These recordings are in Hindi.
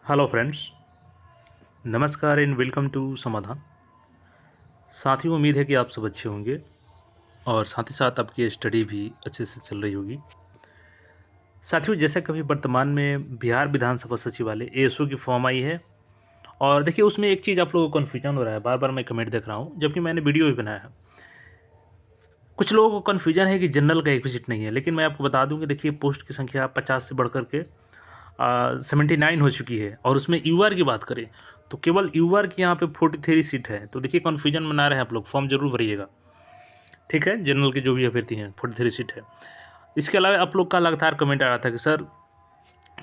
हेलो फ्रेंड्स, नमस्कार एंड वेलकम टू समाधान। साथियों, उम्मीद है कि आप सब अच्छे होंगे और साथ ही साथ आपकी स्टडी भी अच्छे से चल रही होगी। साथियों, जैसे कभी वर्तमान में बिहार विधानसभा सचिवालय एएसओ की फॉर्म आई है और देखिए उसमें एक चीज़ आप लोगों को कन्फ्यूजन हो रहा है। बार बार मैं कमेंट देख रहा हूँ जबकि मैंने वीडियो भी बनाया है। कुछ लोगों को कन्फ्यूजन है कि जनरल का एक विजिट नहीं है, लेकिन मैं आपको बता दूं कि देखिए पोस्ट की संख्या 50 से बढ़ करके 79 हो चुकी है और उसमें यूआर की बात करें तो केवल यूआर की यहाँ पे 43 सीट है। तो देखिए कन्फ्यूजन बना रहे हैं आप लोग, फॉर्म जरूर भरिएगा, ठीक है। जनरल के जो भी अभ्यर्थी हैं 43 सीट है। इसके अलावा आप लोग का लगातार कमेंट आ रहा था कि सर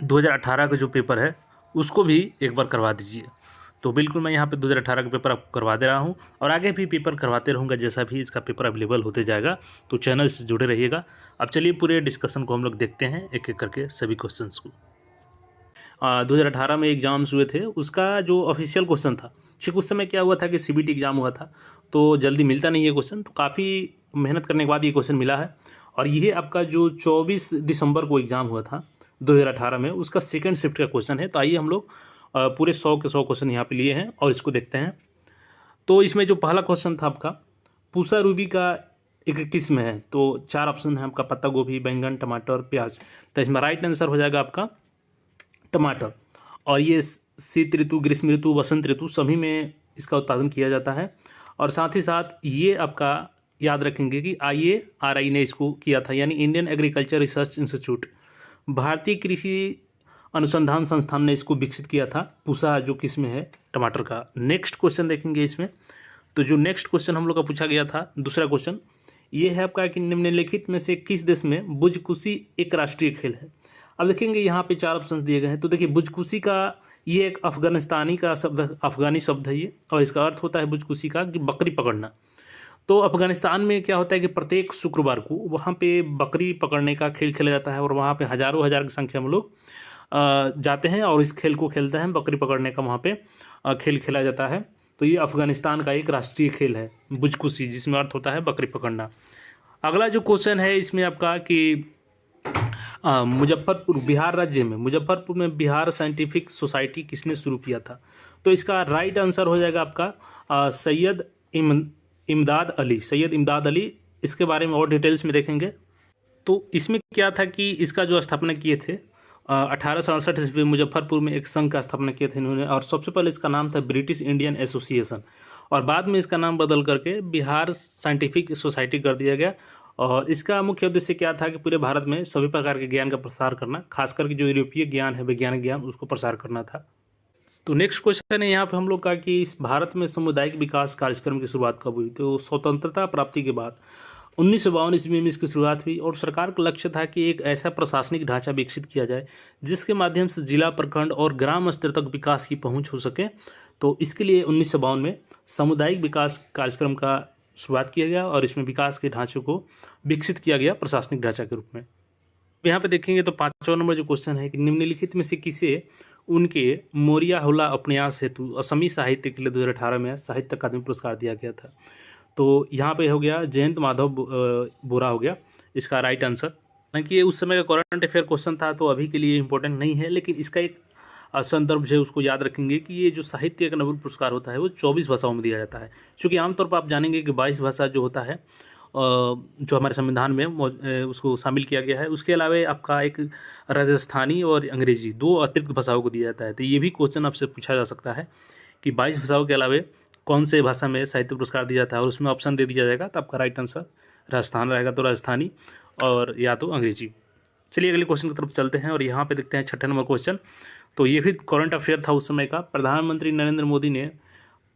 2018 का जो पेपर है उसको भी एक बार करवा दीजिए। तो बिल्कुल मैं यहाँ पे 2018 का पेपर आपको करवा दे रहा हूँ और आगे भी पेपर करवाते रहूँगा जैसा भी इसका पेपर अवेलेबल होते जाएगा। तो चैनल से जुड़े रहिएगा। अब चलिए पूरे डिस्कशन को हम लोग देखते हैं एक एक करके सभी क्वेश्चंस को। 2018 में एग्ज़ाम्स हुए थे, उसका जो ऑफिशियल क्वेश्चन था, क्योंकि उस समय क्या हुआ था कि सीबीटी एग्ज़ाम हुआ था तो जल्दी मिलता नहीं है क्वेश्चन, तो काफ़ी मेहनत करने के बाद ये क्वेश्चन मिला है। और ये आपका जो 24 दिसंबर को एग्ज़ाम हुआ था 2018 में, उसका सेकंड शिफ्ट का क्वेश्चन है। तो आइए हम लोग पूरे 100 के 100 क्वेश्चन यहाँ पे लिए हैं और इसको देखते हैं। तो इसमें जो पहला क्वेश्चन था आपका, पूसा रूबी का एक किस्म है। तो 4 ऑप्शन है आपका, पत्ता गोभी, बैंगन, टमाटर, प्याज। तो इसमें राइट आंसर हो जाएगा आपका टमाटर। और ये शीत ऋतु, ग्रीष्म ऋतु, वसंत ऋतु सभी में इसका उत्पादन किया जाता है। और साथ ही साथ ये आपका याद रखेंगे कि IARI ने इसको किया था, यानी इंडियन एग्रीकल्चर रिसर्च इंस्टीट्यूट, भारतीय कृषि अनुसंधान संस्थान ने इसको विकसित किया था, पूसा जो किस्म है टमाटर का। नेक्स्ट क्वेश्चन देखेंगे इसमें। तो जो नेक्स्ट क्वेश्चन हम लोग का पूछा गया था, दूसरा क्वेश्चन ये है आपका कि निम्नलिखित में से किस देश में बुजकुशी एक राष्ट्रीय खेल है। अब देखेंगे यहाँ पे 4 ऑप्शन दिए गए हैं। तो देखिए बुजकुशी का ये एक अफगानिस्तानी का शब्द, अफगानी शब्द है ये, और इसका अर्थ होता है बुजकुशी का कि बकरी पकड़ना। तो अफगानिस्तान में क्या होता है कि प्रत्येक शुक्रवार को वहाँ पे बकरी पकड़ने का खेल खेला जाता है और वहाँ पे हज़ारों हज़ार की संख्या में लोग जाते हैं और इस खेल को खेलते हैं। बकरी पकड़ने का वहाँ पे खेल खेला जाता है। तो ये अफगानिस्तान का एक राष्ट्रीय खेल है बुजकुशी, जिसमें अर्थ होता है बकरी पकड़ना। अगला जो क्वेश्चन है इसमें आपका कि मुजफ्फरपुर, बिहार राज्य में मुजफ्फरपुर में बिहार साइंटिफिक सोसाइटी किसने शुरू किया था। तो इसका राइट आंसर हो जाएगा आपका सैयद इमदाद अली, सैयद इमदाद अली। इसके बारे में और डिटेल्स में देखेंगे। तो इसमें क्या था कि इसका जो स्थापना किए थे 1867 ईस्वी में मुजफ्फरपुर में एक संघ का स्थापना किए थे इन्होंने। और सबसे पहले इसका नाम था ब्रिटिश इंडियन एसोसिएशन, और बाद में इसका नाम बदल करके बिहार साइंटिफिक सोसाइटी कर दिया गया। और इसका मुख्य उद्देश्य क्या था कि पूरे भारत में सभी प्रकार के ज्ञान का प्रसार करना, खास करके जो यूरोपीय ज्ञान है, वैज्ञानिक ज्ञान, उसको प्रसार करना था। तो नेक्स्ट क्वेश्चन है यहाँ पे हम लोग का कि इस भारत में सामुदायिक विकास कार्यक्रम की शुरुआत कब हुई। तो स्वतंत्रता प्राप्ति के बाद 1952 ईस्वी में इसकी शुरुआत हुई और सरकार का लक्ष्य था कि एक ऐसा प्रशासनिक ढांचा विकसित किया जाए जिसके माध्यम से जिला, प्रखंड और ग्राम स्तर तक विकास की पहुंच हो सके। तो इसके लिए 1952 में सामुदायिक विकास कार्यक्रम का शुरुआत किया गया और इसमें विकास के ढांचे को विकसित किया गया प्रशासनिक ढांचा के रूप में। यहाँ पे देखेंगे तो 5वां नंबर जो क्वेश्चन है कि निम्नलिखित में से किसे उनके मोरिया होला उपन्यास हेतु असमी साहित्य के लिए 2018 में साहित्य अकादमी पुरस्कार दिया गया था। तो यहाँ पे हो गया जयंत माधव बोरा हो गया इसका राइट आंसर। हालांकि ये उस समय का करंट अफेयर क्वेश्चन था तो अभी के लिए इंपॉर्टेंट नहीं है, लेकिन इसका एक संदर्भ है उसको याद रखेंगे कि ये जो साहित्य का नोबेल पुरस्कार होता है वो 24 भाषाओं में दिया जाता है। क्योंकि आमतौर पर आप जानेंगे कि 22 भाषा जो होता है जो हमारे संविधान में उसको शामिल किया गया है। उसके अलावा आपका एक राजस्थानी और अंग्रेजी 2 अतिरिक्त भाषाओं को दिया जाता है। तो ये भी क्वेश्चन आपसे पूछा जा सकता है कि 22 भाषाओं के अलावा कौन से भाषा में साहित्य पुरस्कार दिया जाता है, और उसमें ऑप्शन दे दिया जाएगा। तो आपका राइट आंसर राजस्थान रहेगा, तो राजस्थानी और या तो अंग्रेजी। चलिए अगले क्वेश्चन की तरफ चलते हैं और यहाँ पे देखते हैं 6ठा नंबर क्वेश्चन। तो ये भी करंट अफेयर था उस समय का। प्रधानमंत्री नरेंद्र मोदी ने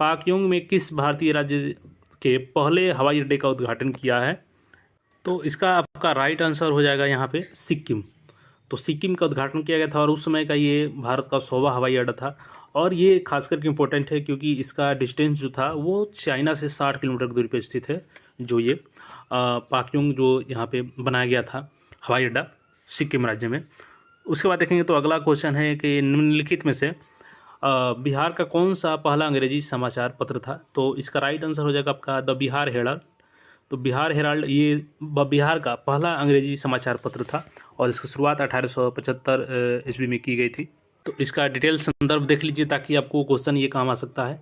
पाकयोंग में किस भारतीय राज्य के पहले हवाई अड्डे का उद्घाटन किया है। तो इसका आपका राइट आंसर हो जाएगा यहाँ पे सिक्किम। तो सिक्किम का उद्घाटन किया गया था और उस समय का ये भारत का 100वां हवाई अड्डा था। और ये खास करके इम्पोर्टेंट है क्योंकि इसका डिस्टेंस जो था वो चाइना से 60 किलोमीटर की दूरी पर स्थित है। जो ये पाकयोंग जो यहाँ पे बनाया गया था हवाई अड्डा सिक्किम राज्य में। उसके बाद देखेंगे तो अगला क्वेश्चन है कि निम्नलिखित में से बिहार का कौन सा पहला अंग्रेजी समाचार पत्र था। तो इसका राइट आंसर हो जाएगा आपका द बिहार हेराल्ड। तो बिहार हेराल्ड ये बिहार का पहला अंग्रेजी समाचार पत्र था और इसकी शुरुआत 1875 ईस्वी में की गई थी। तो इसका डिटेल संदर्भ देख लीजिए ताकि आपको क्वेश्चन ये काम आ सकता है।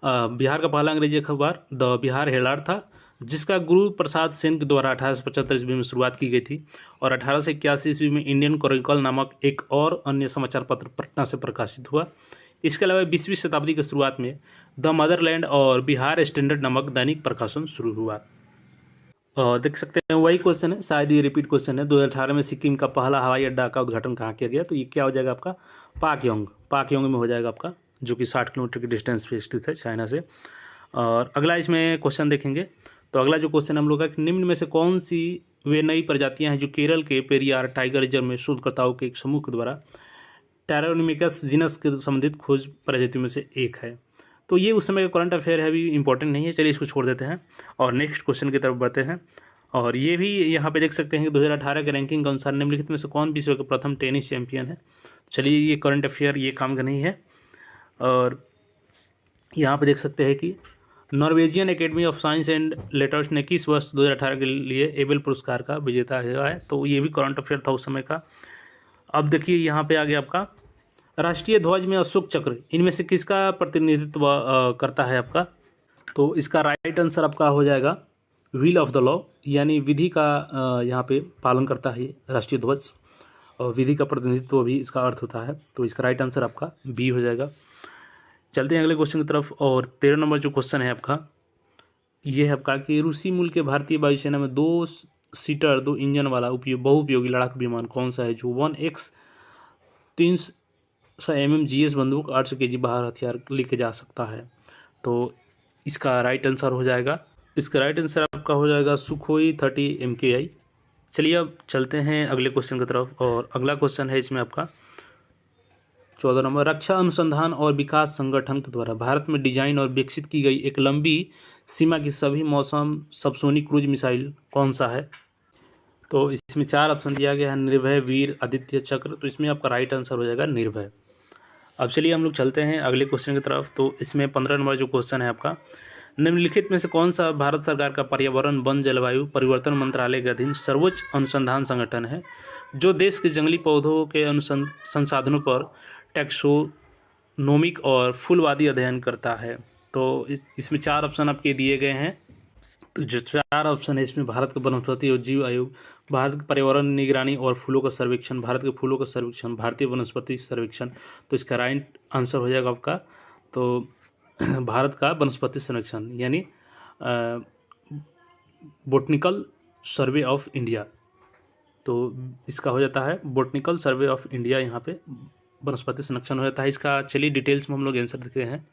बिहार का पहला अंग्रेजी अखबार द बिहार हेराल्ड था, जिसका गुरु प्रसाद सेन के द्वारा 1875 ईस्वी में शुरुआत की गई थी और 1881 ईस्वी में इंडियन क्रॉनिकल नामक एक और अन्य समाचार पत्र पटना से प्रकाशित हुआ। इसके अलावा 20वीं शताब्दी की शुरुआत में द मदरलैंड और बिहार स्टैंडर्ड नामक दैनिक प्रकाशन शुरू हुआ। देख सकते हैं वही क्वेश्चन है, शायद ये रिपीट क्वेश्चन है। 2018 में सिक्किम का पहला हवाई अड्डा का उद्घाटन कहाँ किया गया? तो ये क्या हो जाएगा आपका? पाकयोंग में हो जाएगा आपका, जो कि 60 किलोमीटर की डिस्टेंस पे स्थित है चाइना से। और अगला इसमें क्वेश्चन देखेंगे। तो अगला जो क्वेश्चन हम लोग का, निम्न में से कौन सी वे नई प्रजातियां हैं जो केरल के पेरियार टाइगर रिजर्व में शोधकर्ताओं के एक समूह के द्वारा टैरोनिमिकस जीनस के संबंधित खोज प्रजातियों में से एक है? तो ये उस समय का करंट अफेयर है, अभी इंपॉर्टेंट नहीं है, चलिए इसको छोड़ देते हैं और नेक्स्ट क्वेश्चन की तरफ बढ़ते हैं। और ये भी यहाँ पे देख सकते हैं कि 2018 के रैंकिंग के अनुसार निम्नलिखित में से कौन विश्व के प्रथम टेनिस चैंपियन है? चलिए ये करंट अफेयर ये काम का नहीं है। और यहाँ पे देख सकते हैं कि Norwegian academy of science and letters ने किस वर्ष 2018 के लिए एबेल पुरस्कार का विजेता हुआ है? तो ये भी करंट अफेयर था उस समय का। अब देखिए यहाँ पे आ गया आपका राष्ट्रीय ध्वज में अशोक चक्र इनमें से किसका प्रतिनिधित्व करता है आपका? तो इसका राइट आंसर आपका हो जाएगा व्हील ऑफ द लॉ, यानी विधि का यहाँ पे पालन करता है राष्ट्रीय ध्वज, और विधि का प्रतिनिधित्व भी इसका अर्थ होता है। तो इसका राइट आंसर आपका बी हो जाएगा। चलते हैं अगले क्वेश्चन की तरफ। और 13 नंबर जो क्वेश्चन है आपका, ये है आपका कि रूसी मूल के भारतीय वायुसेना में 2 सीटर 2 इंजन वाला बहुउपयोगी लड़ाकू विमान कौन सा है जो 1X 300 mm बंदूक 800 kg बाहर हथियार लेके जा सकता है? तो इसका राइट आंसर हो जाएगा, इसका राइट आंसर आपका हो जाएगा सुखोई 30 MKI। चलिए अब चलते हैं अगले क्वेश्चन की तरफ। और अगला क्वेश्चन है इसमें आपका 14 नंबर, रक्षा अनुसंधान और विकास संगठन के द्वारा भारत में डिजाइन और विकसित की गई एक लंबी सीमा की सभी मौसम सबसोनिक क्रूज मिसाइल कौन सा है? तो इसमें 4 ऑप्शन दिया गया है, निर्भय, वीर, आदित्य, चक्र। तो इसमें आपका राइट आंसर हो जाएगा निर्भय। अब चलिए हम लोग चलते हैं अगले क्वेश्चन की तरफ। तो इसमें 15 नंबर जो क्वेश्चन है आपका, निम्नलिखित में से कौन सा भारत सरकार का पर्यावरण वन जलवायु परिवर्तन मंत्रालय के अधीन सर्वोच्च अनुसंधान संगठन है जो देश के जंगली पौधों के संसाधनों पर टैक्सोनोमिक और फूलवादी अध्ययन करता है? तो इसमें 4 ऑप्शन आपके दिए गए हैं। तो जो 4 ऑप्शन है इसमें भारत का वनस्पति और जीव आयोग, भारत के पर्यावरण निगरानी और फूलों का सर्वेक्षण, भारत के फूलों का सर्वेक्षण, भारतीय वनस्पति सर्वेक्षण। तो इसका राइट आंसर हो जाएगा आपका तो भारत का वनस्पति सर्वेक्षण, यानी बोटनिकल सर्वे ऑफ इंडिया। तो इसका हो जाता है बोटनिकल सर्वे ऑफ इंडिया, यहाँ पे वनस्पति संरक्षण हो जाता है इसका। चलिए डिटेल्स में हम लोग आंसर देखते हैं।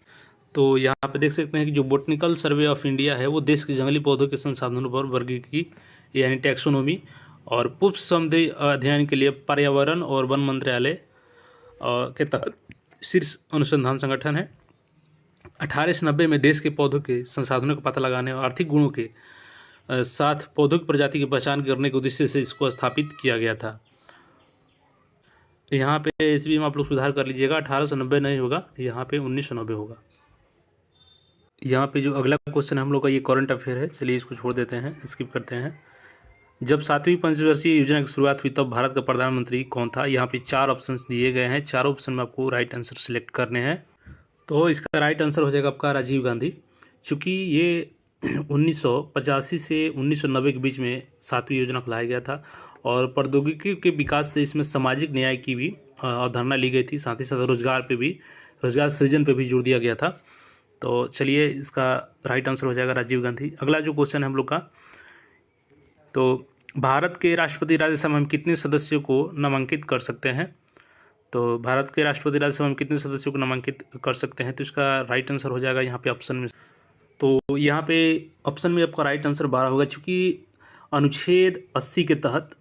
तो यहाँ पे देख सकते हैं कि जो बोटनिकल सर्वे ऑफ इंडिया है वो देश के जंगली पौधों के संसाधनों पर वर्गीकृत यानी टैक्सोनोमी और पुष्प संबंधी अध्ययन के लिए पर्यावरण और वन मंत्रालय के तहत शीर्ष अनुसंधान संगठन है। 1890 में देश के पौधों के संसाधनों का पता लगाने और आर्थिक गुणों के साथ पौधों की प्रजाति की पहचान करने के उद्देश्य से इसको स्थापित किया गया था। यहाँ पे इस भी में आप लोग सुधार कर लीजिएगा, 1890 नहीं होगा, यहाँ पे 1990 होगा। यहाँ पे जो अगला क्वेश्चन हम लोग का ये करंट अफेयर है, चलिए इसको छोड़ देते हैं, स्किप करते हैं। जब 7वीं पंचवर्षीय योजना की शुरुआत हुई तब भारत का प्रधानमंत्री कौन था? यहाँ पे 4 ऑप्शंस दिए गए हैं, 4 ऑप्शन में आपको राइट आंसर सिलेक्ट करने हैं। तो इसका राइट आंसर हो जाएगा आपका राजीव गांधी, चूँकि ये 1985 से 1990 के बीच में 7वीं योजना को लाया गया था और प्रौद्योगिकी के विकास से इसमें सामाजिक न्याय की भी अवधारणा ली गई थी, साथ ही साथ रोजगार सृजन पे भी जोर दिया गया था। तो चलिए इसका राइट आंसर हो जाएगा राजीव गांधी। अगला जो क्वेश्चन है हम लोग का, तो भारत के राष्ट्रपति राज्यसभा में कितने सदस्यों को नामांकित कर सकते हैं? तो भारत के राष्ट्रपति राज्यसभा में कितने सदस्यों को नामांकित कर सकते हैं? तो इसका राइट आंसर हो जाएगा यहाँ पे ऑप्शन में। तो यहाँ पे ऑप्शन में आपका राइट आंसर 12 होगा, क्योंकि अनुच्छेद 80 के तहत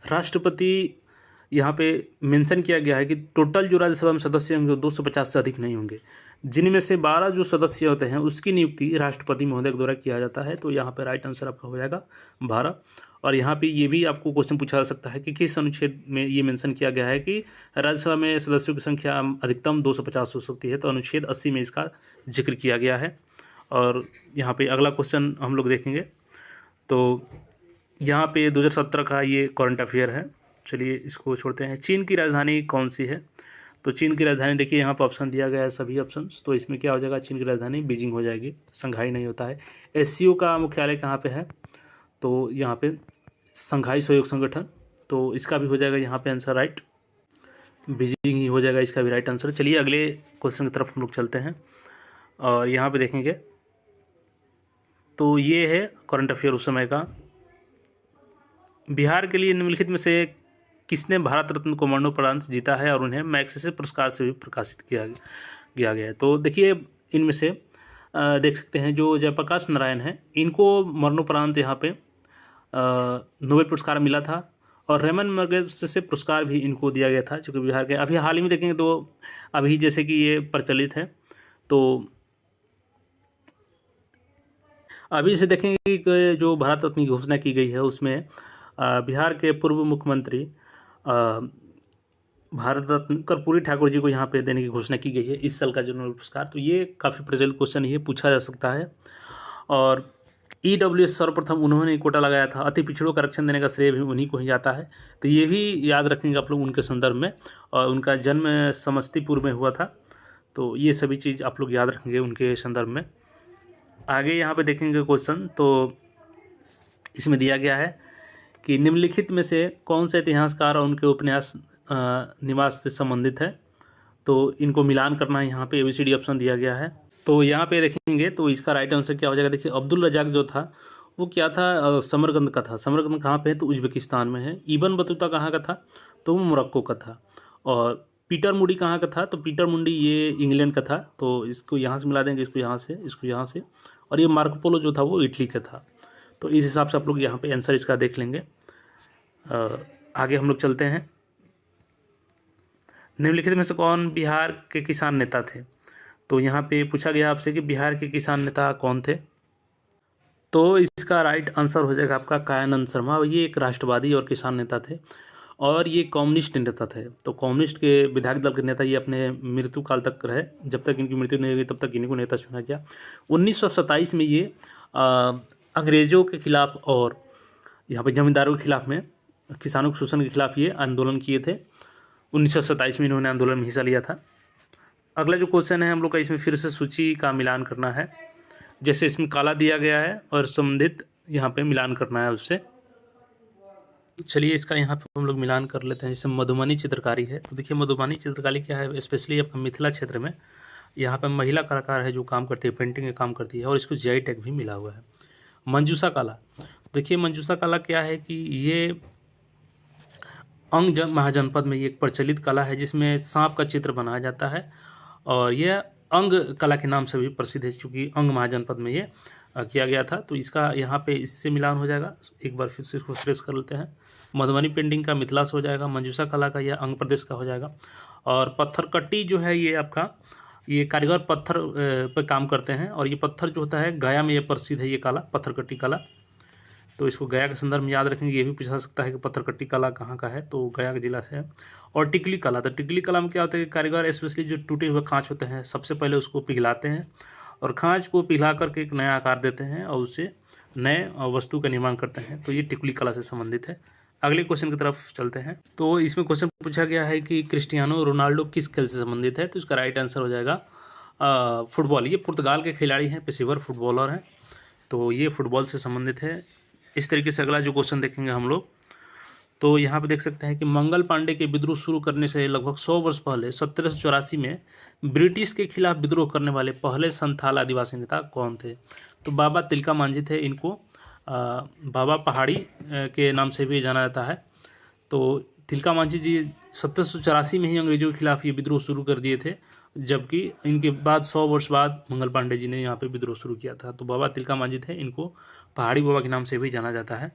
राष्ट्रपति यहाँ पे मेंशन किया गया है कि टोटल जो राज्यसभा में सदस्य होंगे वो 250 से अधिक नहीं होंगे, जिनमें से 12 जो सदस्य होते हैं उसकी नियुक्ति राष्ट्रपति महोदय के द्वारा किया जाता है। तो यहाँ पे राइट आंसर आपका हो जाएगा 12। और यहाँ पे ये भी आपको क्वेश्चन पूछा जा सकता है कि किस अनुच्छेद में ये मेंशन किया गया है कि राज्यसभा में सदस्यों की संख्या अधिकतम 250 हो सकती है? तो अनुच्छेद 80 में इसका जिक्र किया गया है। और यहाँ पे अगला क्वेश्चन हम लोग देखेंगे। तो यहाँ पे 2017 का ये करंट अफेयर है, चलिए इसको छोड़ते हैं। चीन की राजधानी कौन सी है? तो चीन की राजधानी देखिए यहाँ पर ऑप्शन दिया गया है सभी ऑप्शन, तो इसमें क्या हो जाएगा, चीन की राजधानी बीजिंग हो जाएगी, संघाई नहीं होता है। एससीओ का मुख्यालय कहाँ पे है, तो यहाँ पे संघाई सहयोग संगठन, तो इसका भी हो जाएगा यहाँ पे आंसर राइट, बीजिंग ही हो जाएगा इसका भी राइट आंसर। चलिए अगले क्वेश्चन की तरफ हम लोग चलते हैं और यहाँ पे देखेंगे तो ये है करंट अफेयर उस समय का। बिहार के लिए निम्नलिखित में से किसने भारत रत्न को मरणोपरांत जीता है और उन्हें मैग्सेसे पुरस्कार से भी प्रकाशित किया गया है। तो देखिए इनमें से देख सकते हैं जो जयप्रकाश नारायण हैं, इनको मरणोपरांत यहाँ पे नोबेल पुरस्कार मिला था और रेमन मैग्सेसे पुरस्कार भी इनको दिया गया था, जो कि बिहार के अभी हाल ही में देखेंगे तो अभी जैसे कि ये प्रचलित है, तो अभी से देखेंगे कि जो भारत रत्न की घोषणा की गई है उसमें बिहार के पूर्व मुख्यमंत्री भारत रत्न कर्पूरी ठाकुर जी को यहाँ पे देने की घोषणा की गई है इस साल का जो नोबेल पुरस्कार। तो ये काफ़ी प्रचलित क्वेश्चन ये पूछा जा सकता है। और EWS सर्वप्रथम उन्होंने कोटा लगाया था, अति पिछड़ों का आरक्षण देने का श्रेय भी उन्हीं को ही जाता है, तो ये भी याद रखेंगे आप लोग उनके संदर्भ में। और उनका जन्म समस्तीपुर में हुआ था, तो ये सभी चीज़ आप लोग याद रखेंगे उनके संदर्भ में। आगे यहाँ पे देखेंगे क्वेश्चन, तो इसमें दिया गया है कि निम्नलिखित में से कौन से इतिहासकार और उनके उपन्यास निवास से संबंधित है, तो इनको मिलान करना है। यहाँ पे ABCD ऑप्शन दिया गया है, तो यहाँ पे देखेंगे तो इसका राइट आंसर क्या हो जाएगा। देखिए अब्दुल रजाक जो था वो क्या था, समरकंद का था। समरकंद कहाँ पे है, तो उज्बेकिस्तान में है। इब्न बतूता कहाँ का था, तो वो मोरक्को का था। और पीटर मूडी कहाँ का था, तो पीटर मूडी ये इंग्लैंड का था, तो इसको यहाँ से मिला देंगे, इसको यहाँ से, इसको यहाँ से। और ये मार्को पोलो जो था वो इटली का था। तो इस हिसाब से आप लोग यहाँ पे आंसर इसका देख लेंगे। आगे हम लोग चलते हैं। निम्नलिखित में से कौन बिहार के किसान नेता थे, तो यहाँ पे पूछा गया आपसे कि बिहार के किसान नेता कौन थे, तो इसका राइट आंसर हो जाएगा आपका कायानंद शर्मा। ये एक राष्ट्रवादी और किसान नेता थे और ये कम्युनिस्ट नेता थे। तो कम्युनिस्ट के विधायक दल के नेता ये अपने मृत्यु काल तक रहे, जब तक इनकी मृत्यु नहीं हुई तब तक इन्हीं को नेता चुना गया। 1927 में ये अंग्रेज़ों के खिलाफ और यहाँ पे जमींदारों के खिलाफ में, किसानों के शोषण के खिलाफ ये आंदोलन किए थे। 1927 में इन्होंने आंदोलन में हिस्सा लिया था। अगला जो क्वेश्चन है हम लोग का, इसमें फिर से सूची का मिलान करना है। जैसे इसमें काला दिया गया है और संबंधित यहाँ पे मिलान करना है उससे। चलिए इसका यहाँ पे हम लोग मिलान कर लेते हैं। जैसे मधुबनी चित्रकारी है, तो देखिए मधुबनी चित्रकारी क्या है, स्पेशली आपका मिथिला क्षेत्र में यहाँ पे महिला कलाकार है जो काम करती है, पेंटिंग का काम करती है और इसको GI टैग भी मिला हुआ है। मंजूषा कला, देखिए मंजूषा कला क्या है कि ये अंग महाजनपद में ये एक प्रचलित कला है जिसमें सांप का चित्र बनाया जाता है और यह अंग कला के नाम से भी प्रसिद्ध है, चूँकि अंग महाजनपद में ये किया गया था। तो इसका यहाँ पे इससे मिलान हो जाएगा। एक बार फिर से इसको फ्रेश कर लेते हैं। मधुबनी पेंटिंग का मिथिला से हो जाएगा, मंजूषा कला का यह अंग प्रदेश का हो जाएगा। और पत्थरकट्टी जो है ये आपका, ये कारीगर पत्थर पर काम करते हैं और ये पत्थर जो होता है गया में ये प्रसिद्ध है ये कला, पत्थरकट्टी कला। तो इसको गया के संदर्भ में याद रखेंगे। ये भी पूछा सकता है कि पत्थरकट्टी कला कहाँ का है, तो गया के जिला से है। और टिकली कला, तो टिकली कला में क्या होता है कि कारीगर स्पेशली जो टूटे हुए खाँच होते हैं सबसे पहले उसको पिघलाते हैं और खाँच को पिघला करके एक नया आकार देते हैं और उससे नए वस्तु का निर्माण करते हैं। तो ये टिकली कला से संबंधित है। अगले क्वेश्चन की तरफ चलते हैं। तो इसमें क्वेश्चन पूछा गया है कि क्रिस्टियानो रोनाल्डो किस खेल से संबंधित है, तो इसका राइट आंसर हो जाएगा फुटबॉल। ये पुर्तगाल के खिलाड़ी हैं, पेशेवर फुटबॉलर हैं, तो ये फुटबॉल से संबंधित है। इस तरीके से अगला जो क्वेश्चन देखेंगे हम लोग, तो यहाँ पे देख सकते हैं कि मंगल पांडे के विद्रोह शुरू करने से लगभग 100 वर्ष पहले 1784 में ब्रिटिश के खिलाफ विद्रोह करने वाले पहले संथाल आदिवासी नेता कौन थे, तो बाबा तिलका मांझी थे। इनको बाबा पहाड़ी के नाम से भी जाना जाता है। तो तिलका मांझी जी 1784 में ही अंग्रेजों के खिलाफ ये विद्रोह शुरू कर दिए थे, जबकि इनके बाद 100 वर्ष बाद मंगल पांडे जी ने यहाँ पे विद्रोह शुरू किया था। तो बाबा तिलका मांझी थे, इनको पहाड़ी बाबा के नाम से भी जाना जाता है।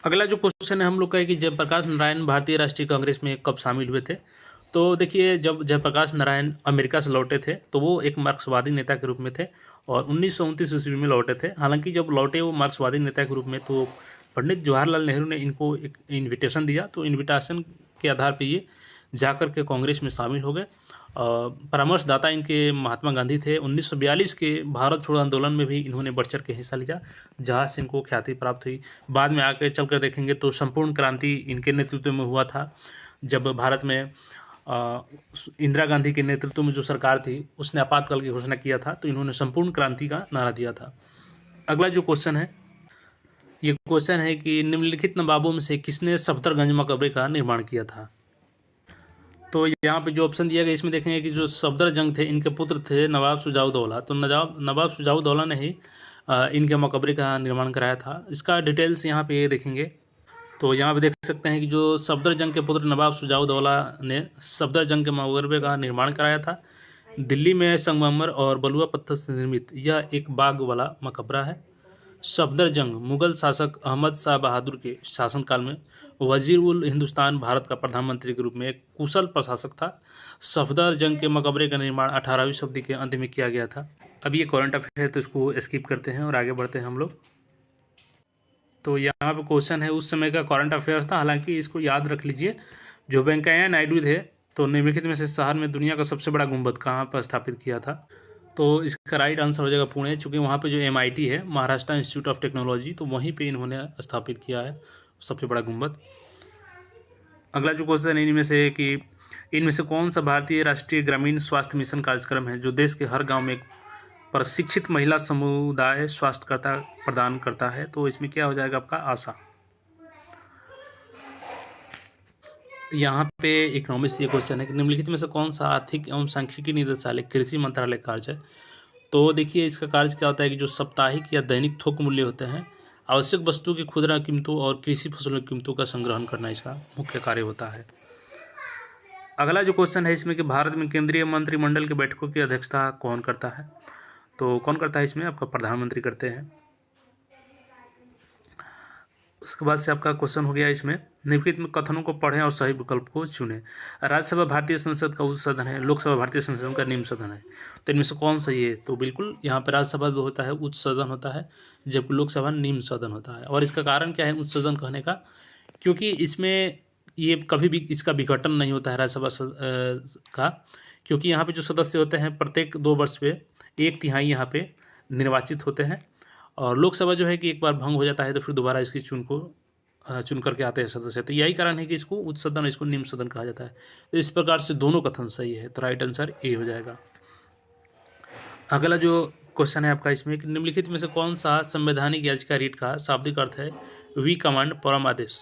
अगला जो क्वेश्चन है हम लोग का है कि जयप्रकाश नारायण भारतीय राष्ट्रीय कांग्रेस में कब शामिल हुए थे, तो देखिए जब जयप्रकाश नारायण अमेरिका से लौटे थे तो वो एक मार्क्सवादी नेता के रूप में थे और 1929 ईस्वी में लौटे थे। हालांकि जब लौटे वो मार्क्सवादी नेता के रूप में, तो पंडित जवाहरलाल नेहरू ने इनको एक इन्विटेशन दिया, तो इन्विटेशन के आधार पर ये जाकर के कांग्रेस में शामिल हो गए। परामर्शदाता इनके महात्मा गांधी थे। 1942 के भारत छोड़ो आंदोलन में भी इन्होंने बढ़ चढ़ के हिस्सा लिया, जहाँ से इनको ख्याति प्राप्त हुई। बाद में आके चलकर देखेंगे तो संपूर्ण क्रांति इनके नेतृत्व में हुआ था, जब भारत में इंदिरा गांधी के नेतृत्व में जो सरकार थी उसने आपातकाल की घोषणा किया था, तो इन्होंने संपूर्ण क्रांति का नारा दिया था। अगला जो क्वेश्चन है, ये क्वेश्चन है कि निम्नलिखित नवाबों में से किसने सफदरगंज मकबरे का निर्माण किया था। तो यहाँ पे जो ऑप्शन दिया गया इसमें देखेंगे कि जो सफदरजंग थे इनके पुत्र थे नवाब शुजाउद्दौला। तो नवाब शुजाउद्दौला ने ही इनके मकबरे का निर्माण कराया था। इसका डिटेल्स यहाँ पे देखेंगे तो यहाँ पे देख सकते हैं कि जो सफदरजंग के पुत्र नवाब शुजाउद्दौला ने सफदरजंग के मकबरे का निर्माण कराया था। दिल्ली में संगमरमर और बलुआ पत्थर से निर्मित यह एक बाग वाला मकबरा है। सफदरजंग मुगल शासक अहमद शाह बहादुर के शासनकाल में वजीर उल हिंदुस्तान भारत का प्रधानमंत्री के रूप में एक कुशल प्रशासक था। सफदरजंग के मकबरे का निर्माण 18वीं शताब्दी के अंत में किया गया था। अब ये करंट अफेयर तो इसको स्किप करते हैं और आगे बढ़ते हैं हम लोग। तो यहाँ पे क्वेश्चन है उस समय का करंट अफेयर्स था, हालांकि इसको याद रख लीजिए। जो वेंकैया नायडू थे तो निम्नलिखित में से शहर में दुनिया का सबसे बड़ा गुंबद कहाँ पर स्थापित किया था। तो इसका राइट आंसर हो जाएगा पुणे, चूँकि वहाँ पे जो MIT है महाराष्ट्र इंस्टीट्यूट ऑफ टेक्नोलॉजी, तो वहीं पे इन्होंने स्थापित किया है सबसे बड़ा गुंबद। अगला जो क्वेश्चन है इनमें से कौन सा भारतीय राष्ट्रीय ग्रामीण स्वास्थ्य मिशन कार्यक्रम है जो देश के हर गाँव में एक प्रशिक्षित महिला समुदाय स्वास्थ्यकर्ता प्रदान करता है। तो इसमें क्या हो जाएगा आपका आशा। यहाँ पे इकोनॉमिक्स ये क्वेश्चन है कि निम्नलिखित में से कौन सा आर्थिक एवं सांख्यिकी निदेशालय कृषि मंत्रालय कार्य है। तो देखिए इसका कार्य क्या होता है कि जो साप्ताहिक या दैनिक थोक मूल्य होते हैं, आवश्यक वस्तु की खुदरा कीमतों और कृषि फसलों की कीमतों का संग्रहण करना इसका मुख्य कार्य होता है। अगला जो क्वेश्चन है इसमें कि भारत में केंद्रीय मंत्रिमंडल की बैठकों की अध्यक्षता कौन करता है। तो कौन करता है इसमें आपका प्रधानमंत्री करते हैं। उसके बाद से आपका क्वेश्चन हो गया इसमें निम्नलिखित में कथनों को पढ़ें और सही विकल्प को चुनें। राज्यसभा भारतीय संसद का उच्च सदन है, लोकसभा भारतीय संसद का निम्न सदन है। तो इनमें से कौन सही है। तो बिल्कुल यहाँ पर राज्यसभा जो होता है उच्च सदन होता है, जबकि लोकसभा निम्न सदन होता है। और इसका कारण क्या है उच्च सदन कहने का, क्योंकि इसमें ये कभी भी इसका विघटन नहीं होता है राज्यसभा का, क्योंकि यहाँ पे जो सदस्य होते हैं प्रत्येक 2 वर्ष पे 1/3 यहाँ पे निर्वाचित होते हैं। और लोकसभा जो है कि एक बार भंग हो जाता है तो फिर दोबारा इसकी चुन करके आते हैं सदस्य। तो यही कारण है कि इसको उच्च सदन इसको निम्न सदन कहा जाता है। तो इस प्रकार से दोनों कथन सही है, तो राइट आंसर ए हो जाएगा। अगला जो क्वेश्चन है आपका इसमें कि निम्नलिखित में से कौन सा संवैधानिक याचिका रीट का शाब्दिक अर्थ है वी कमांड परम आदेश।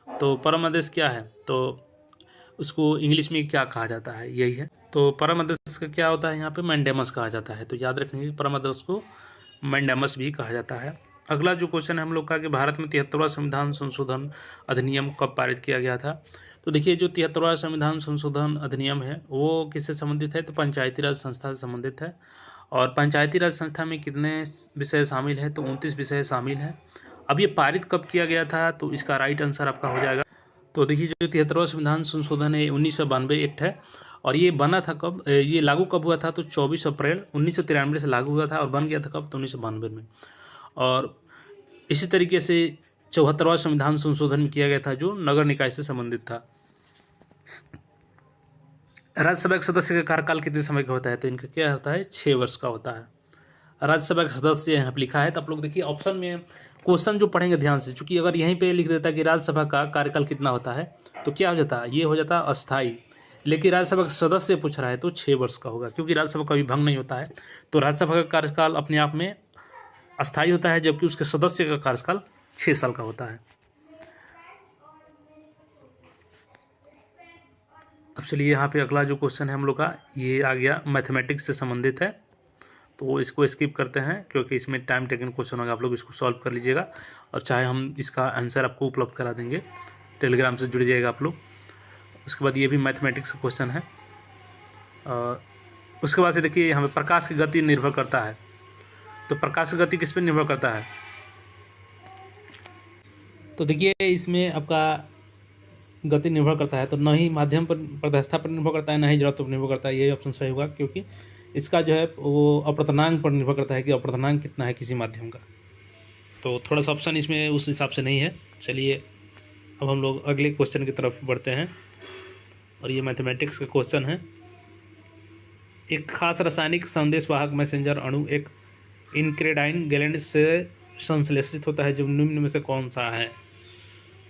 तो परम आदेश क्या है, तो उसको इंग्लिश में क्या कहा जाता है, यही है। तो परम आदेश का क्या होता है यहाँ पे मैंडेमस कहा जाता है। तो याद रखेंगे परम आदेश को मैंडेमस भी कहा जाता है। अगला जो क्वेश्चन है हम लोग का कि भारत में 73वां संविधान संशोधन अधिनियम कब पारित किया गया था। तो देखिए जो 73वां संविधान संशोधन अधिनियम है वो किससे संबंधित है, तो पंचायती राज संस्था से संबंधित है। और पंचायती राज संस्था में कितने विषय शामिल हैं, तो 29 विषय शामिल हैं। अब ये पारित कब किया गया था, तो इसका राइट आंसर आपका हो जाएगा। तो देखिए जो 73वां संविधान संशोधन है 1992 एक्ट है, और ये बना था कब, ये लागू कब हुआ था, तो 24 अप्रैल 1993 से लागू हुआ था और बन गया था कब, तो 1992 में। और इसी तरीके से 74वां संविधान संशोधन किया गया था जो नगर निकाय से संबंधित था। राज्यसभा के सदस्य का कार्यकाल कितने समय का होता है, तो इनका क्या होता है 6 वर्ष का होता है। राज्यसभा का सदस्य यहाँ पर लिखा है, तो आप लोग देखिए ऑप्शन में क्वेश्चन जो पढ़ेंगे ध्यान से, चूंकि अगर यहीं पे लिख देता कि राज्यसभा का कार्यकाल कितना होता है तो क्या हो जाता, ये हो जाता अस्थायी। लेकिन राज्यसभा का सदस्य पूछ रहा है तो 6 वर्ष का होगा, क्योंकि राज्यसभा कभी भंग नहीं होता है। तो राज्यसभा का कार्यकाल अपने आप में अस्थायी होता है, जबकि उसके सदस्य का कार्यकाल 6 साल का होता है। अब चलिए यहाँ पे अगला जो क्वेश्चन है हम लोग का ये आ गया मैथमेटिक्स से संबंधित है, तो इसको स्किप करते हैं क्योंकि इसमें टाइम टेकन क्वेश्चन होगा। आप लोग इसको सॉल्व कर लीजिएगा और चाहे हम इसका आंसर आपको उपलब्ध करा देंगे, टेलीग्राम से जुड़ जाइएगा आप लोग। उसके बाद ये भी मैथमेटिक्स का क्वेश्चन है। उसके बाद से देखिए यहाँ पे प्रकाश की गति निर्भर करता है, तो प्रकाश की गति किस पर निर्भर करता है। तो देखिए इसमें आपका गति निर्भर करता है, तो न ही माध्यम पर प्रकाशता पर निर्भर करता है, न ही जड़त्व पर निर्भर करता है। यही ऑप्शन सही होगा, क्योंकि इसका जो है वो अपर्तनांक पर निर्भर करता है कि अपर्तनांक कितना है किसी माध्यम का। तो थोड़ा सा ऑप्शन इसमें उस हिसाब से नहीं है। चलिए अब हम लोग अगले क्वेश्चन की तरफ बढ़ते हैं, और ये मैथमेटिक्स का क्वेश्चन है। एक खास रासायनिक संदेशवाहक मैसेंजर अणु एक इंक्रेडाइन गैलेंट से संश्लेषित होता है, जो निम्न में से कौन सा है।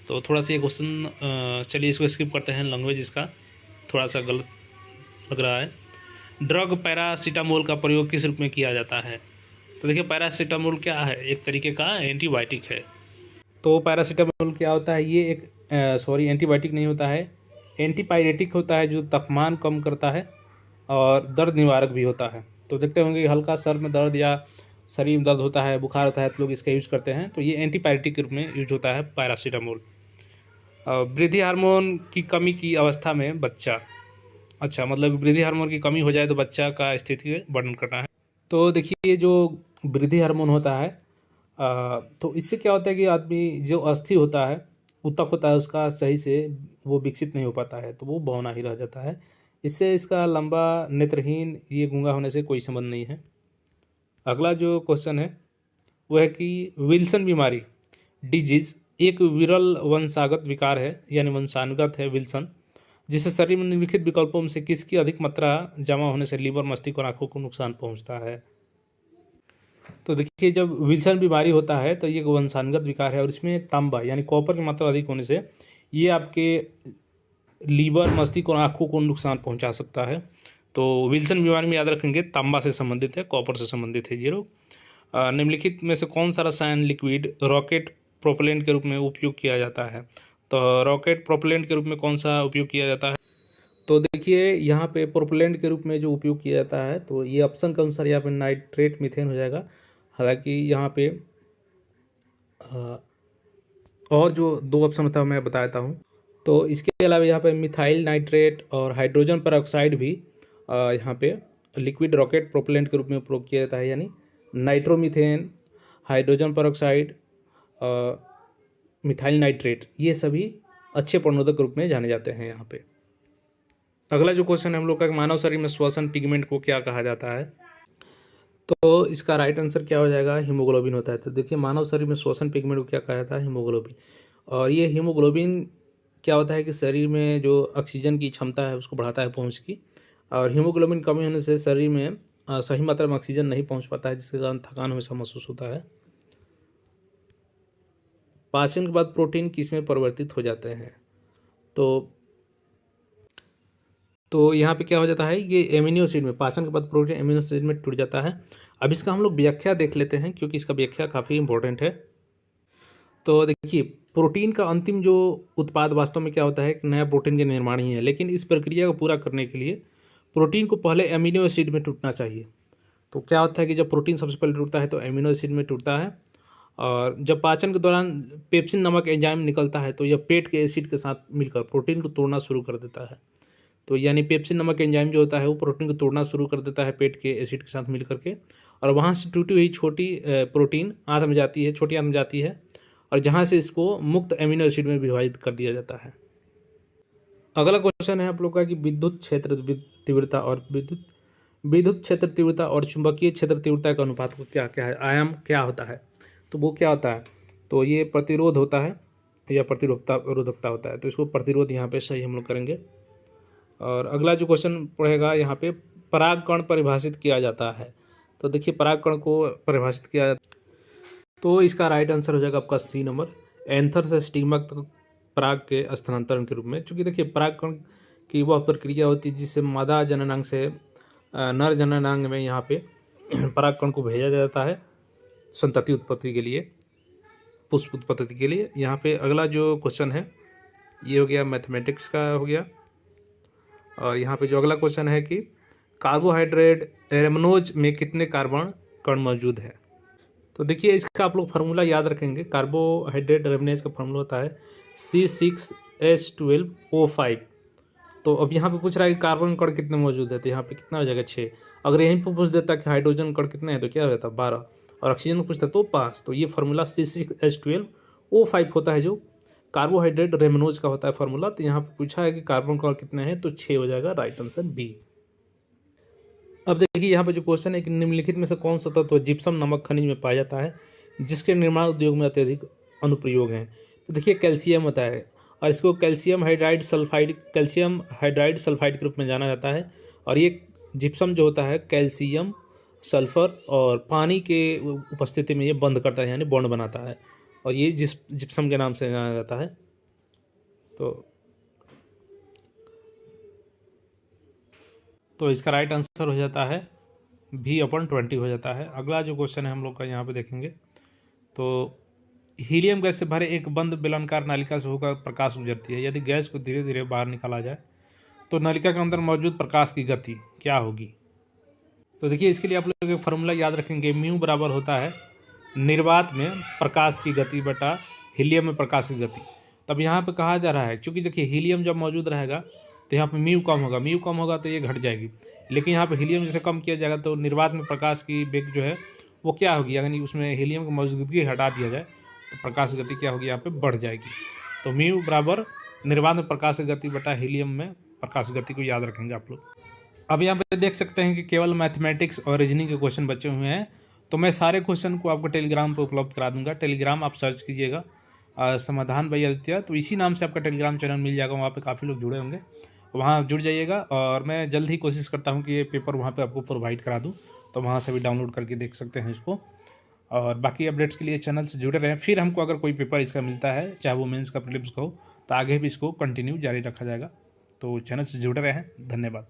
तो थोड़ा सा ये क्वेश्चन चलिए इसको स्किप करते हैं, लैंग्वेज इसका थोड़ा सा गलत लग रहा है। ड्रग पैरासीटामोल का प्रयोग किस रूप में किया जाता है? तो देखिए पैरासीटामोल क्या है, एक तरीके का एंटीबायोटिक है। तो पैरासीटामोल क्या होता है, ये एक एंटीबायोटिक नहीं होता है, एंटीपायरेटिक होता है जो तापमान कम करता है और दर्द निवारक भी होता है। तो देखते होंगे कि हल्का सर में दर्द या शरीर में दर्द होता है, बुखार होता है तो लोग इसका यूज़ करते हैं, तो ये एंटीपायरेटिक के रूप में यूज होता है पैरासीटामोल। वृद्धि हार्मोन की कमी की अवस्था में बच्चा, अच्छा मतलब वृद्धि हार्मोन की कमी हो जाए तो बच्चा का स्थिति का वर्णन करना है। तो देखिए जो वृद्धि हार्मोन होता है तो इससे क्या होता है कि आदमी जो अस्थि होता है, ऊतक होता है उसका सही से वो विकसित नहीं हो पाता है, तो वो बौना ही रह जाता है। इससे इसका लंबा नेत्रहीन ये गूंगा होने से कोई संबंध नहीं है। अगला जो क्वेश्चन है वो है कि विल्सन बीमारी डिजीज एक विरल वंशागत विकार है, यानी वंशानुगत है विल्सन, जिससे शरीर में निम्नलिखित विकल्पों में से किसकी अधिक मात्रा जमा होने से लीवर, मस्तिष्क और आंखों को नुकसान पहुंचता है? तो देखिए जब विल्सन बीमारी होता है तो ये एक वंशानुगत विकार है और इसमें तांबा यानी कॉपर की मात्रा अधिक होने से ये आपके लीवर, मस्तिष्क और आंखों को नुकसान पहुंचा सकता है। तो विल्सन बीमारी में याद रखेंगे तांबा से संबंधित है, कॉपर से संबंधित है ये लोग। निम्नलिखित में से कौन सा रसायन लिक्विड रॉकेट प्रोपेलेंट के रूप में उपयोग किया जाता है? तो रॉकेट प्रोपेलेंट के रूप में कौन सा उपयोग किया जाता है? तो देखिए यहाँ पे प्रोपेलेंट के रूप में जो उपयोग किया जाता है तो ये ऑप्शन के अनुसार यहाँ पे नाइट्रेट मीथेन हो जाएगा। हालांकि यहाँ पे और जो दो ऑप्शन था मैं बताता हूँ। तो इसके अलावा यहाँ पे मिथाइल नाइट्रेट और हाइड्रोजन पेरोक्साइड भी यहाँ पे लिक्विड रॉकेट प्रोपेलेंट के रूप में उपयोग किया जाता है, यानी nitromethane, hydrogen peroxide, methyl nitrate ये सभी अच्छे प्रणोदक रूप में जाने जाते हैं यहाँ पे। अगला जो क्वेश्चन है हम लोग का, मानव शरीर में श्वसन पिगमेंट को क्या कहा जाता है? तो इसका राइट आंसर क्या हो जाएगा, हीमोग्लोबिन होता है। तो देखिए मानव शरीर में श्वसन पिगमेंट को क्या कहा जाता है, हीमोग्लोबिन। और ये हीमोग्लोबिन क्या होता है कि शरीर में जो ऑक्सीजन की क्षमता है उसको बढ़ाता है पहुँच की, और हीमोग्लोबिन कमी होने से शरीर में सही मात्रा में ऑक्सीजन नहीं पहुँच पाता है, जिसके कारण थकान हमेशा महसूस होता है। पाचन के बाद प्रोटीन किस में परिवर्तित हो जाते हैं? तो यहाँ पे क्या हो जाता है, ये एमिनो एसिड में, पाचन के बाद प्रोटीन एमिनो एसिड में टूट जाता है। अब इसका हम लोग व्याख्या देख लेते हैं क्योंकि इसका व्याख्या काफ़ी इंपॉर्टेंट है। तो देखिए प्रोटीन का अंतिम जो उत्पाद वास्तव में क्या होता है, कि नया प्रोटीन का निर्माण ही है, लेकिन इस प्रक्रिया को पूरा करने के लिए प्रोटीन को पहले एमिनो एसिड में टूटना चाहिए। तो क्या होता है कि जब प्रोटीन सबसे पहले टूटता है तो एमिनो एसिड में टूटता है, और जब पाचन के दौरान पेप्सिन नामक एंजाइम निकलता है तो यह पेट के एसिड के साथ मिलकर प्रोटीन को तोड़ना शुरू कर देता है। तो यानी पेप्सिन नामक एंजाइम जो होता है वो प्रोटीन को तोड़ना शुरू कर देता है पेट के एसिड के साथ मिल करके, और वहाँ से टूटी हुई छोटी प्रोटीन आंत में जाती है, छोटी आंत में जाती है, और जहाँ से इसको मुक्त एमिनो एसिड में विभाजित कर दिया जाता है। अगला क्वेश्चन है आप लोग का कि विद्युत क्षेत्र तीव्रता और विद्युत क्षेत्र तीव्रता और चुंबकीय क्षेत्र तीव्रता का अनुपात को क्या क्या है, आयाम क्या होता है? तो वो क्या होता है, तो ये प्रतिरोध होता है या रोधकता होता है, तो इसको प्रतिरोध यहाँ पे सही हम लोग करेंगे। और अगला जो क्वेश्चन पढ़ेगा यहाँ पे परागकण परिभाषित किया जाता है। तो देखिए परागकण को परिभाषित किया जाता है, तो इसका राइट आंसर हो जाएगा आपका सी नंबर, एंथर से स्टिग्मा तक पराग के स्थानांतरण के रूप में। क्योंकि देखिए परागकण की वह प्रक्रिया होती है जिससे मादा जननांग से नर जननांग में यहाँ पे परागकण को भेजा जाता है संतति उत्पत्ति के लिए, पुष्प उत्पत्ति के लिए। यहाँ पे अगला जो क्वेश्चन है ये हो गया मैथमेटिक्स का हो गया। और यहाँ पे जो अगला क्वेश्चन है कि कार्बोहाइड्रेट रेमनोज में कितने कार्बन कण मौजूद है? तो देखिए इसका आप लोग फार्मूला याद रखेंगे। कार्बोहाइड्रेट रेमनेज का फार्मूला होता है C6H12O5। तो अब यहाँ पे पूछ रहा है कि कार्बन कण कितने मौजूद है, तो यहाँ पे कितना हो जाएगा 6। अगर यहीं पर पूछ देता कि हाइड्रोजन कण कितने हैं तो क्या हो जाता 12, और ऑक्सीजन पूछता तो 5। तो ये फार्मूला C6H12O5 होता है जो कार्बोहाइड्रेट रेमनोज का होता है फार्मूला। तो यहाँ पे पूछा है कि कार्बन कण कितने हैं, तो 6 हो जाएगा, राइट आंसर बी। अब देखिए यहाँ पे जो क्वेश्चन है कि निम्नलिखित में से कौन सा तत्व जिप्सम नामक खनिज में पाया जाता है जिसके निर्माण उद्योग में अत्यधिक अनुप्रयोग हैं? तो देखिए कैल्शियम होता है, और इसको कैल्शियम हाइड्राइड सल्फाइड के रूप में जाना जाता है। और ये जिप्सम जो होता है कैल्शियम, सल्फर और पानी के उपस्थिति में ये बंद करता है, यानी बॉन्ड बनाता है, और ये जिप्सम के नाम से जाना जाता है। तो तो इसका राइट आंसर हो जाता है V/20 हो जाता है। अगला जो क्वेश्चन है हम लोग का यहाँ पे देखेंगे, तो हीलियम गैस से भरे एक बंद बेलनाकार नलिका से होकर प्रकाश गुजरती है। यदि गैस को धीरे धीरे बाहर निकाला जाए तो नलिका के अंदर मौजूद प्रकाश की गति क्या होगी? तो देखिए, इसके लिए आप लोग एक फार्मूला याद रखेंगे, म्यू बराबर होता है निर्वात में प्रकाश की गति बटा हीलियम में प्रकाश की गति। तब यहाँ पे कहा जा रहा है, क्योंकि देखिए हीलियम जब मौजूद रहेगा तो यहाँ पे म्यू कम होगा, म्यू कम होगा तो ये घट जाएगी, लेकिन यहाँ पे हीलियम जैसे कम किया जाएगा तो निर्वात में प्रकाश की वेग जो है वो क्या होगी, यानी उसमें हीलियम की मौजूदगी हटा दिया जाए तो प्रकाश की गति क्या होगी, यहाँ पे बढ़ जाएगी। तो म्यू बराबर निर्वात में प्रकाश की गति बटा हीलियम में प्रकाश की गति को याद रखेंगे आप लोग। अब यहाँ पे देख सकते हैं कि केवल मैथमेटिक्स और रीजनिंग के क्वेश्चन बचे हुए हैं, तो मैं सारे क्वेश्चन को आपको टेलीग्राम पे उपलब्ध करा दूंगा। टेलीग्राम आप सर्च कीजिएगा समाधान बाई आदित्य, तो इसी नाम से आपका टेलीग्राम चैनल मिल जाएगा, वहाँ पे काफ़ी लोग जुड़े होंगे, वहाँ जुड़ जाइएगा। और मैं जल्द ही कोशिश करता हूँ कि ये पेपर वहाँ पे आपको प्रोवाइड करा दूँ, तो वहाँ से भी डाउनलोड करके देख सकते हैं इसको। और बाकी अपडेट्स के लिए चैनल से जुड़े रहें, फिर हमको अगर कोई पेपर इसका मिलता है, चाहे वो मेंस का प्रीलिम्स का हो, तो आगे भी इसको कंटिन्यू जारी रखा जाएगा। तो चैनल से जुड़े रहें, धन्यवाद।